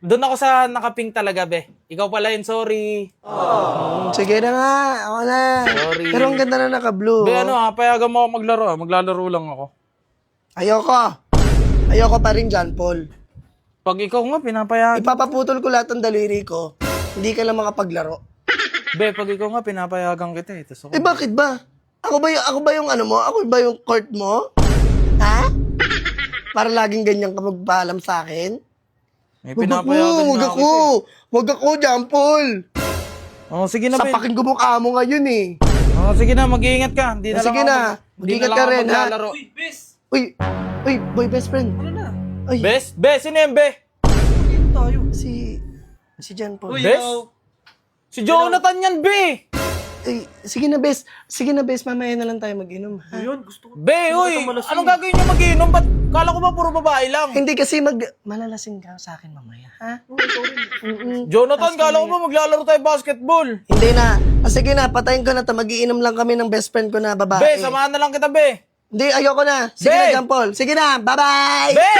Doon ako sa nakapink talaga, be. Ikaw pala yun, sorry. Sige na nga, ako na. Sorry. Pero ang ganda na naka-blue. Be, ano payagan mo ako maglaro. Maglalaro lang ako. Ayoko pa rin, John Paul. Pag ikaw nga, pinapayagan. Ipapaputol ko lahat ng daliri ko. Hindi ka lang makapaglaro. Be, pag ikaw nga, pinapayagan kita eh. Tas ako, Bakit ba? Ako ba yung ano mo? Ako ba yung court mo? Ha? Para laging ganyan ka magpaalam sa akin? may Wag pinapayagan ako, na kita eh. Wag ako, John Paul. Oh, sige na, be. Sapakin ko mukha mo ngayon eh. Oh, sige na, mag-iingat ka. Hindi na Sige lang na. ako, hindi Mag-ingat na lang ka ako rin, ha? maglalaro. Uy, bes! Uy, boy best friend. Ano na? Ay, Bes, sino yan, be? Dito tayo. si John Paul. Uy, Bes? ikaw. Si Jonathan yan, be! Ay, sige na, best. Sige na, best. Mamaya na lang tayo mag-inom, ha? Ayun, gusto ko. Be, Gusto uy! ko malasing. Anong gagawin niyo mag-inom? Ba't kala ko ba puro babae lang? Hindi kasi malalasing ka sa akin mamaya, ha? Uy, ikaw rin. Mm-mm. Jonathan, kala ko ba maglalaro tayo basketball? Hindi na. Sige na, patayin ko na to. Mag-iinom lang kami ng best friend ko na babae. Be, samahan na lang kita, be! Hindi, ayoko na. Sige Be! na, John Paul. Sige na, bye-bye! Be!